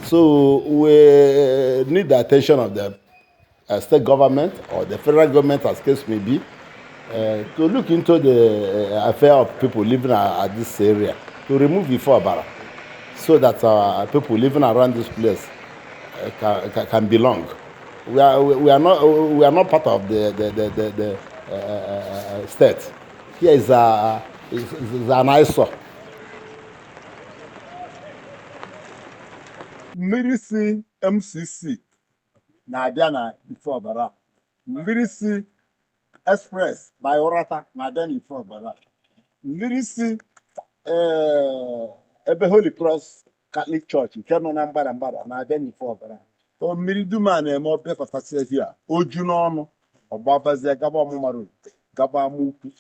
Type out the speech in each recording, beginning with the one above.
So we need the attention of the state government or the federal government, as case may be, to look into the affair of people living at this area, to remove Ifeobara, so that people living around this place can belong. We are not part of the state. Here is an eyesore. Mmiri si MCC na-abịa na Ifeobara. Mmiri si Express by Orata na-abịa na Ifeobara. Mmiri si ebe Holy Cross Catholic Church nke nọ na Mbara na-abịa na Ifeobara. O mmiri dum a na-eme ọbịafasị ezi a oju n'ọnụ ọgbabazie gaba Omuma Road gaba Amukwu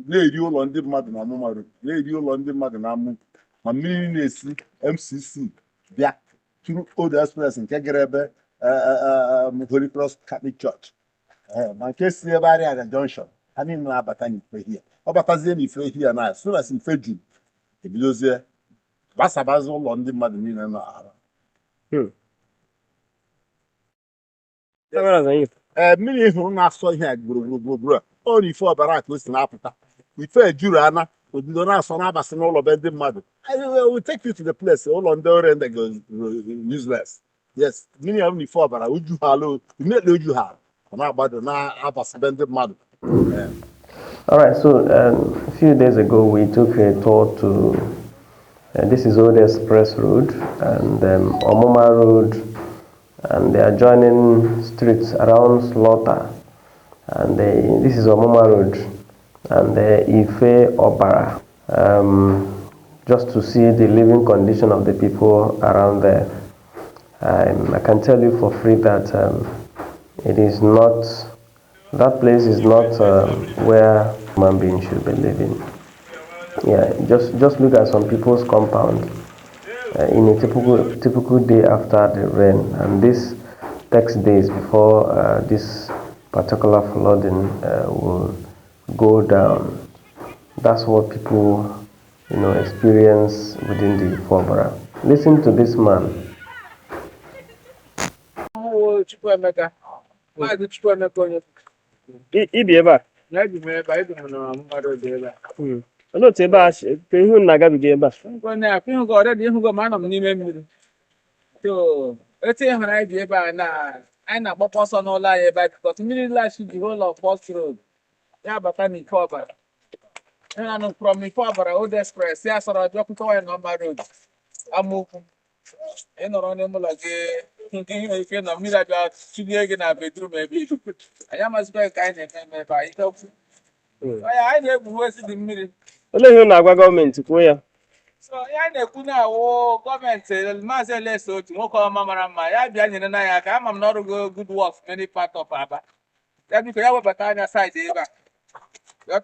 na-eri ụlọ ndị mmadụ na Omuma Road na-eri ụlọ ndị mmadụ na Amukwu ma mmiri na-esi MCC bịa through Old Express nke gara ebe Holy Cross Catholic Church ma nke si ebe Arịa Junction ha niile na-abata n'Ifehia ọ batazie n'Ifehia na so as Ife juru ebidozie gbasabazi ụlọ ndị mmadụ niile nọ ara mmiri hụrụ na-asọ ihe a gburugburu a ọ na Ifeobara ka o si na-apụta ife juru ana odido na-asọ na-abasị n'ụlọ be ndị mmadụ. We take you to the place ụlọ ndị ọrụ ndị go useless. Yes, mmiri ahụ na Ifeobara uju ha alo immediately uju ha na-agbado na-abasị be ndị mmadụ. All right, so a few days ago we took a tour to this is Old Express Road and Omuma Road and the adjoining streets around Slaughter, and this is Omuma Road and Ifeobara, just to see the living condition of the people around there. I can tell you for free that it is not, that place is not where human beings should be living. Yeah, just look at some people's compound in a typical day after the rain, and this takes days before this particular flooding will go down. That's what people, experience within the Ifeobara. Listen to this man. Olee otu ebe a ka ihu na-agabiga ebe a? Etu ịhụrụ anyị bi ebe a anyị na-agbakwa ọsọ n'ụlọ anyị ebe a because mmiri lash the whole of First Road ya bata na Ifeobara. From Ifeobara Old Express ya sọrọ bịakwute anyị na Omuma Road Amukwu. Ị nọrọ n'ime ụlọ gị nke ihe ike nọ mmiri abịa chụlie gị na bedroom ebe anyị amazikwa ka anyị na-eme ebe a ikekwu. Anyị na-egwu esi dị mmiri. Olee ihe na-agwa gọọmenti kwuo ya? So ya na-ekwu na awụ gọọmenti Maazị Alex Otti nwoke ọma mara mma ya bịa nyere na ya aka ama m na ọrụ good work many part of Aba. Ya biko ya webata anya side ebe a. Ya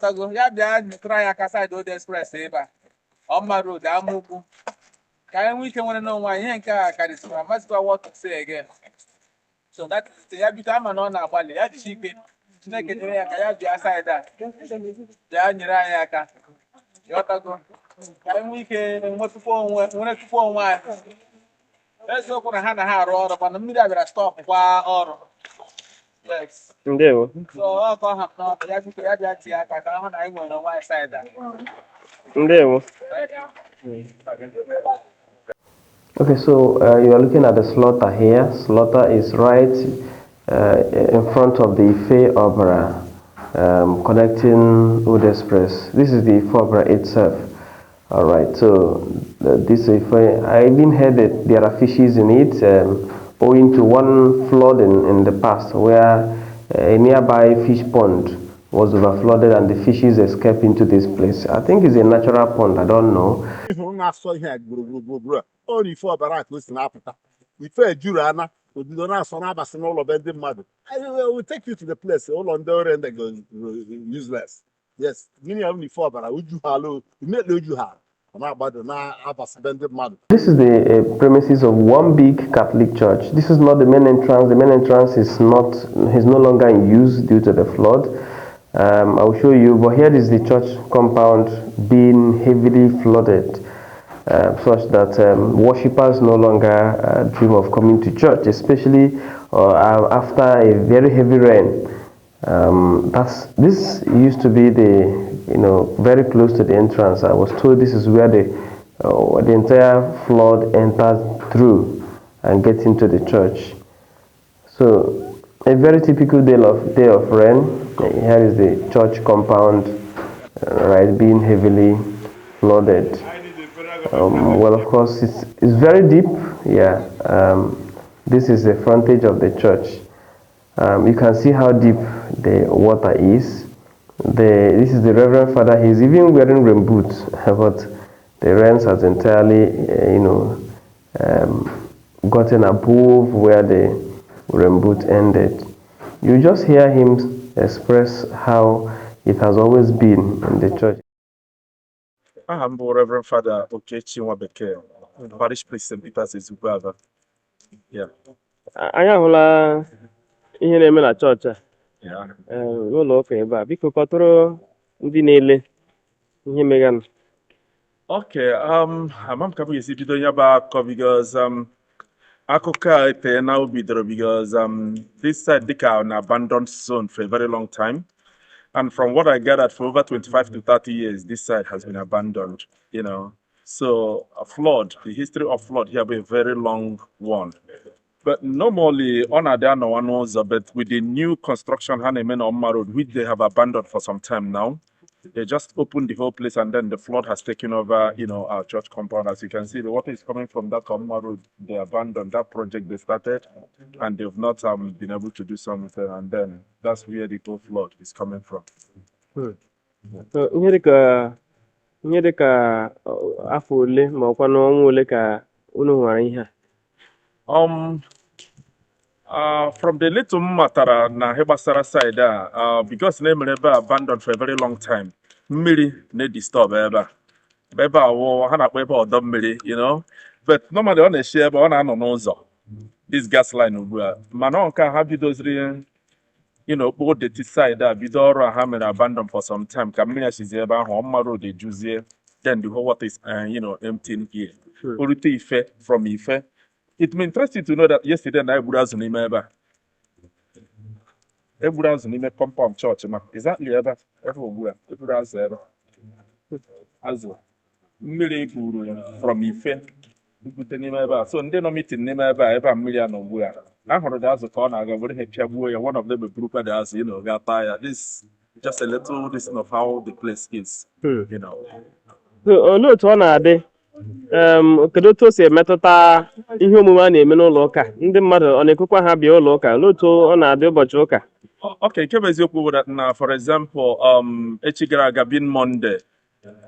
bịa nyetụrụ anyị aka side Old Express ebe a. Omuma Road Amukwu. Ka anyị nwee ike nwere n'onwe anyị ihe nke a karịsịrị amazịkwa what to say again. So that is ya biko ama na ọ na-agbalị ya jichi ike. Chineke nyere ya ka ya bịa side a. Bịa nyere anyị aka. Ka anyị nwee ike nwetụkwa onwe anyị. Eziokwu na ha arụ ọrụ mana mmiri abịara stop kwa ọrụ. Yes. Ndewo. So ọ ka ọ hapụ n'ọkụ ya biko ya bịa tie aka ka ahụ na anyị nwere onwe anyị side a. Ndewo. Okay, so you are looking at the slaughter here. Slaughter is right in front of the Ifeobara, connecting Old Express. This is the Ifeobara itself. All right, so this I even heard that there are fishes in it, owing to one flood in the past where a nearby fish pond was overflooded and the fishes escaped into this place. I think it's a natural pond, I don't know. We take you to the place all on the other end that goes useless. Yes, many of Ifeobara uju ha alo immediately uju ha na-agbado na-abasị mmadụ. This is the premises of one big Catholic church. This is not the main entrance. The main entrance is no longer in use due to the flood. I will show you, but here is the church compound being heavily flooded, such that worshippers no longer dream of coming to church, especially after a very heavy rain. This used to be very close to the entrance. I was told this is where the entire flood entered through and get into the church. So a very typical day of rain. Here is the church compound, right, being heavily flooded. Well, of course, it's very deep. Yeah. This is the frontage of the church. You can see how deep the water is. This is the Reverend Father. He's even wearing rain boots, but the rains has entirely, gotten above where the rain boot ended. You just hear him express how it has always been in the church. I'm Reverend Father Okechi Nwabeke, parish priest St. Peter's Eziukwu Abia. Yeah. Anyị ahụla ihe na-eme na chọọchị a Yeah. n'ụlọ ụka ebe a. Biko kọtụrụ ndị na-ele ihe meganụ. Okay, amam ka bụ esi bido ya bụ akụkọ because akụkọ a ete na bidoro because this side dịka an abandoned zone for a very long time. And from what I gathered, for over 25 to 30 years, this site has been abandoned, So a flood, the history of flood here be a very long one. But normally, on Adana one knows, but with the new construction, Omuma Road, which they have abandoned for some time now, they just opened the whole place and then the flood has taken over, our church compound. As you can see, the water is coming from that Omuma Road. They abandoned that project they started and they've not been able to do something. And then that's where the whole flood is coming from. So ihe dịka afọ ole ma ọkwa n'ọnwa ole ka unu nwara ihe a? From the little matara na Hebasara side because they were abandoned for a very long time. Mmiri ne disturb ebe awo ha na-akpọ ebe ọdọ mmiri, but normally on the share ebe ọ na-anọ n'ụzọ this gas line ugbu a mana nke ha bidoziri okporo deti side bido ọrụ a ha mere abandon for some time ka mmiri asizi ebe ahụ Omuma Road ejuzie, then the whole water is emptying here. Orute Ife from Ife. It may interest you to know that yesterday na egburu azụ n'ime ebe a. Egburu azụ n'ime compound church ma exactly ebe ugbu a egburu azụ ebe azụ mmiri buru from Ife bute n'ime ebe a. So ndị nọ meeting n'ime ebe a mmiri a nọ ugbu a ahụrụ dị azụ ka ọ na-aga were ha pịagbuo ya. One of them eburukwa dị azụ ga-ata ya. This just a little listen of how the place is. So olee otu ọ na-adị kedu otu o si emetụta ihe omume a na-eme n'ụlọ ụka? Ndị mmadụ ọ na-ekwekwa ha bịa ụlọ ụka? Olee otu ọ na-adị ụbọchị ụka? Okay, nke bụ eziokwu bụ na for example echi gara aga bin Monday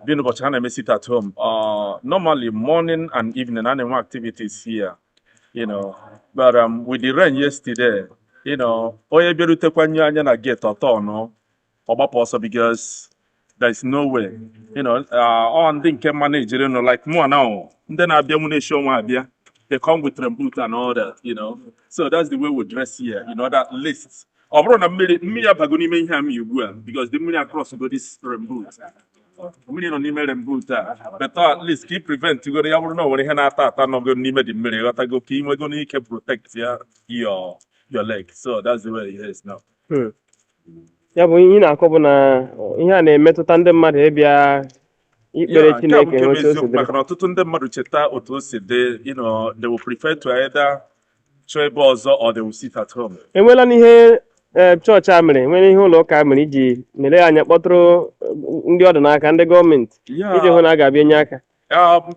bin ụbọchị ha na-eme sit at home, normally morning and evening a na-enwe activities here, but with the rain yesterday, onye bịarutekwa nye anya na gate ọtọ ọgbapụ ọsọ because there is no way, ndị nke managere like mụ now, ndị na-abịa mụ na-eshi ọnwa abịa, they come with reboot and all that, so that's the way we dress here, that list. Ọ bụrụ na mmiri abago n'ime ihe ami ugbu a because the mmiri across go this reboot. Mmiri nọ n'ime reboot but at least keep prevent go ya bụrụ na nwere ihe na-ata n'ogo n'ime the mmiri ghọtago ka ị nwego n'ike protect your leg. So that's the way it is now. Ya bụ ihe na-akọ bụ na ihe a na-emetụta ndị mmadụ ịbịa ikpere Chineke maka na ọtụtụ ndị mmadụ cheta otu o si dị, they will prefer to either chọọ ebe ọzọ or they will sit at home. Enwela n'ihe chọọchị a mere, nwere ihe ụlọ ụka mere iji mere anya kpọtụrụ ndị ọdụ n'aka, ndị gọọmenti iji hụ na a ga-abịa enye aka?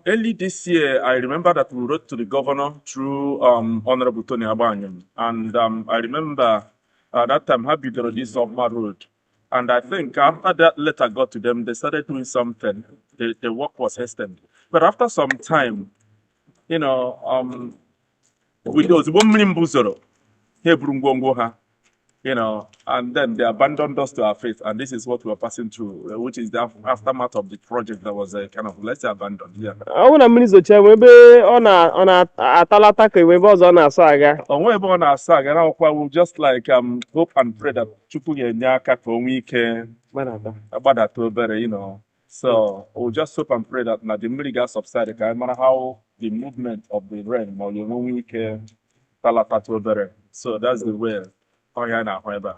Early this year, I remember that we wrote to the governor through Honorable Tony Abanyam, and I remember that time Habidoro this Omuma Road, and I think after that letter got to them, they started doing something. The work was hastened, but after some time, with those 1 million buzoro, Hebrungwongo ha. you know, and then they abandoned us to our fate, and this is what we are passing through, which is the aftermath of the project that was kind of, let's say, abandoned. Yeah. ọ bụrụ na mmiri zochie ebe ọ na-atalata ka ebe ọzọ ọ na-asọ aga. Onwe ebe ọ na-asọ aga na ọkwa, we just like hope and pray that Chukwu ga-enye aka ka o nwee ike gbadata obere, you know. So we'll just hope and pray that na the mmiri ga-subside ka anyị mara how the movement of the rain ma ọ ga-enwe ike talatata obere. So that's the way ọhịa na-ahụ ebe a.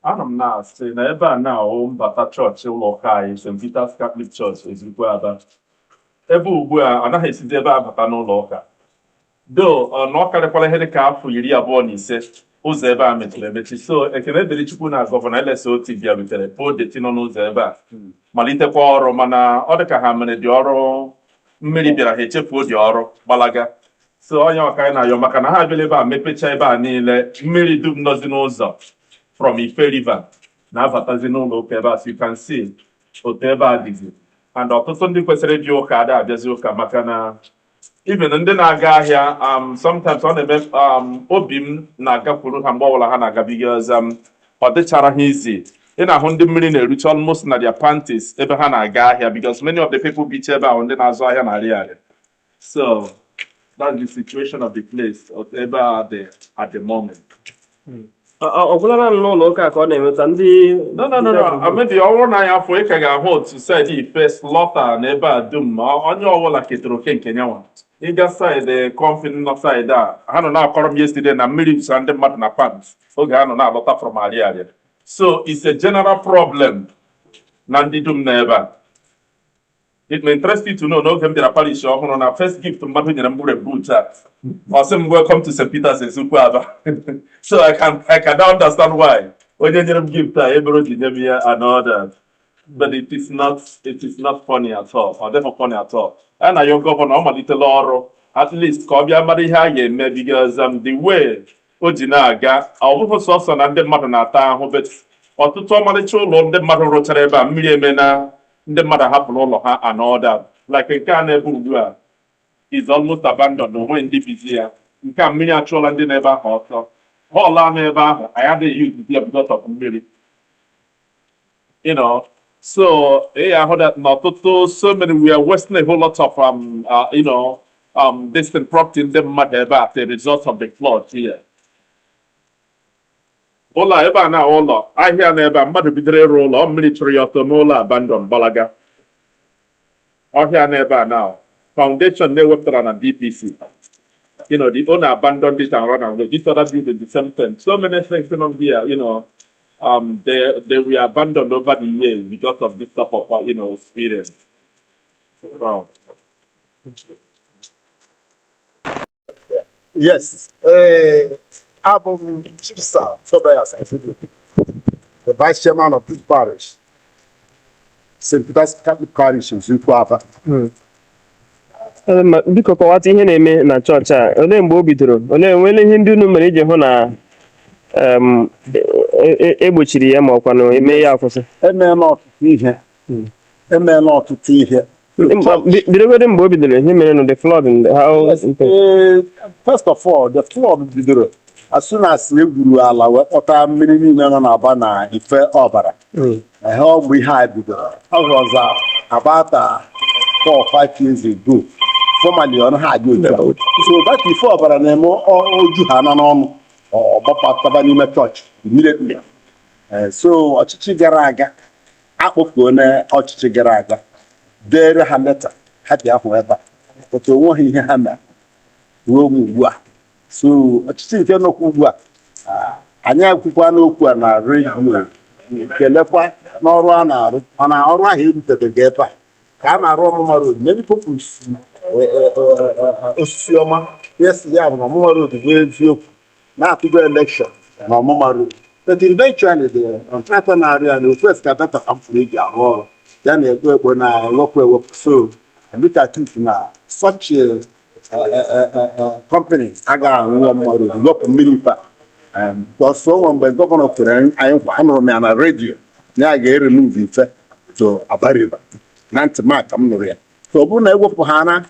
Ana m na-asị na ebe a na-ahụ mbata chọọchị ụlọ ụka anyị, St. Peter's Catholic Church Eziukwu Aba. Ebe ugbu a anaghị esizi ebe a bata n'ụlọ ụka. Do na ọ karịkwala ihe dịka afọ 25 ụzọ ebe a mechiri emechi. So ekele dịrị Chukwu na Governor Alex Otti bịarutere podeti nọ n'ụzọ ebe a malitekwa ọrụ, mana ọ dịka ha mere dị ọrụ mmiri bịara ha echefuo dị ọrụ gbalaga. So onye ọka anyị na-ayọ maka na ha abịala ebe a mepecha ebe a niile, mmiri dum nọzi n'ụzọ from Ife River na-abatazi n'ụlọ ụka ebe a. So you can see otu ebe a dịzi, and ọtụtụ ndị kwesịrị ịbịa ụka ada abịazi ụka maka na even ndị na-aga ahịa sometimes ọ na-eme obi m na-agakwuru ha mgbe ọbụla ha na-agabiga ọ dịchara ha izi ị na-ahụ ndị mmiri na-erucha almost na their panties ebe ha na-aga ahịa, because many of the people beach ebe ahụ ndị na-azụ ahịa na-arị arị. So that's the situation of the place ebe a dị at the moment. Ọ gwụlara n'ụlọ ụka ka ọ na-emeta ndị maybe ọ bụrụ na anyị afọ ị ka ga-ahụ otu saịdị Ife slọta na ebe a dum ma onye ọbụla ketara oke nke nyanwa. Ịga saịdị kọmfin nọ saịdị a ha nọ na-akọrọ m yesterday na mmiri bisa ndị mmadụ na pants oge ha nọ na-alọta from arịarịa. So it's a general problem na ndị dum na ebe a. It may interest you to know n'oge m bịara parish ọhụrụ na first gift mmadụ nyere m bụrụ boot a ọ sị m welcome to St. Peter's Eziukwu Aba. So I can now understand why onye nyere m gift a ebere o ji nye m ya and all that. But it is not funny at all. Or therefore funny at all. And na your governor ọ malitela ọrụ at least ka ọ bịa mara ihe a ga-eme, because the way o ji na-aga ọ bụghị sọsọ na ndị mmadụ na-ata ahụ, but ọtụtụ ọmarịcha ụlọ ndị mmadụ rụchara ebe a mmiri eme na ndị mmadụ hapụrụ ụlọ ha and all that. Like nke a na-ebe ugbu a is almost abandoned, onwe ndị bizi ya. Nke a mmiri achụọla ndị na-ebe ahụ ọsọ. Họọlụ ahụ ebe ahụ anyị adịghị yuzi ya because of mmiri, you know. So I heard that n'ọtụtụ so many we are wasting a whole lot of distant property in them mmadụ ebe a as a result of the flood here. Ụlọ ebe a na ụlọ ahịa na ebe a mmadụ bidoro ịrụ ụlọ mmiri chụrụ ya ọtọ n'ụlọ abandon gbalaga. Ọhịa na ebe a now foundation na-ewepụtara na DPC, you know, the owner abandoned it and run away. This other building the same thing. So many things on here, you know, they were abandoned over the years because of this type of experience. Wow. Yes. I'm Chief Sir, the Vice Chairman of this parish, St. Peter's Catholic Parish in Eziukwu Aba. Biko kọwata ihe na-eme na chọọchị a, olee mgbe o bidoro, nwere ihe ndị unu mere iji hụ na egbochiri ya ma ọkwa na eme ya akwụsị? Emeela ọtụtụ ihe. Bidogode mgbe o bidoro ihe mere na the flood. First of all, the flood bidoro as soon as we gwuru ala wee kpọta mmiri niile nọ n'Aba na Ifeobara. Mgbe ihe a bidoro, ọ was about 4 or 5 years ago. Formally on ha dị otu. So that Ifeobara na-eme oju ha na n'ọnụ ọgbapụtaba n'ime chọọchị immediately. So ọchịchị gara aga akpọkuo na ọchịchị gara aga dere ha leta ha bịa hụ ebe a, otu onweghị ihe ha mere ruo ugbu a. So ọchịchị nke nọkwa ugbu a anyị akwụkwọ n'okwu a na redio kelekwa n'ọrụ a na-arụ, mana ọrụ ahụ erutebeghị ebe a ka a na-arụ Omuma Road. Many people osisi ọma yes ya bụ na Omuma Road bụ Eziukwu na-atụgo election na Omuma Road, but eventually the contractor na-arụ ya na ofu excavator ka m furu eji arụ ọrụ ya na-ekpo ekpo na ewepụ ewepụ. So look at it na such companies agaghị arụ Omuma Road wepụ mmiri ife because onwe mgbe gọvanọ kwere anyị nkwa, anụrụ m ya na redio na ya ga-eremove ife to Aba River na ntị maka m nụrụ ya. So ọ bụrụ na ewepụ ha na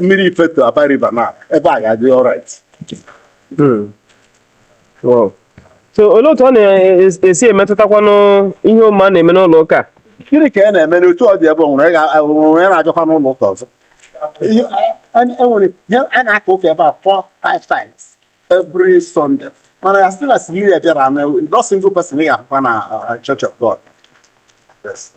mmiri ife to Aba River na ebe a ga-adị alright. Wow. so olee otu ọ na-esi emetụtakwanụ ihe ụmụ a na-eme n'ụlọ ụka? Gịnị ka a na-eme n'otu ọ dị ebe onwere na-ajọkwa n'ụlọ ụka ọzọ? Enwere ihe a na-aka ụka ebe a 4-5 times every Sunday. Mana ya still as mmiri bịara na not single person ị ga-ahụkwa na Church of God. Yes.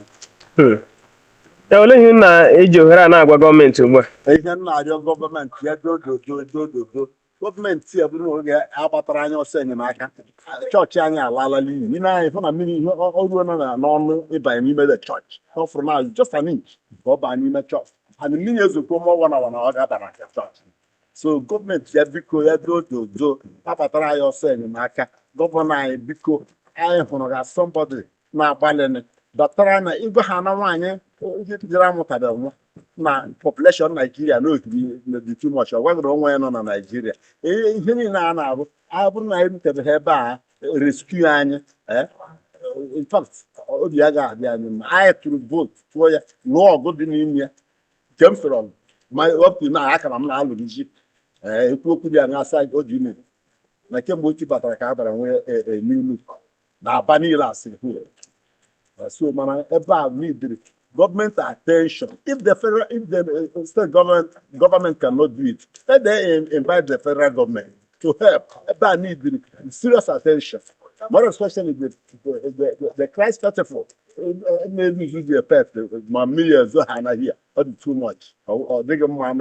Ya olee ihe na-eji ohere a na-agwa gọọmenti ugbu a? Ihe m na-arịọ gọọmenti ya dododo gọọmenti ya bụrụ oge agbatara anya ọsọ enyemaka chọọchị anyị alaala n'iyi n'ime anyị hụ na mmiri ihe ọrụ nọ n'ọnụ ịbanye n'ime the church ọ fụrụ na just an inch ka ọ baa n'ime chọọchị and mmiri ezokwo mọ wana ọ ga-abara na chọọchị. So gọọmenti ya biko ya dododo agbatara anyị ọsọ enyemaka. Gọvanọ anyị biko anyị hụrụ ga somebody na-agbalị dọtara na igwe ha na nwaanyị ihe jere amụtara nwa na population Nigeria n'otu too much ọ gwagoro onwe ya nọ na Nigeria. Ihe niile a na-arụ abụrụ na anyị rutebeghị ebe a rescue anyị in fact obi ya ga-adị anyị mma. Anyị tụrụ vootu tụọ ya lụọ ọgụ dị n'ime ya nke m fere ọgụ ma wepụ na akara m na-alụrụ ji ekwu okwu dị anya asa o ji ime na kemgbe otu batara ka a bara nwee new na aba niile asị so mana ebe a needed government attention. If the state government cannot do it, let them invite the federal government to help. Ebe a needed serious attention. More especially the Christ Festival. Maybe the pet, my millions are here. Too much. Or they get my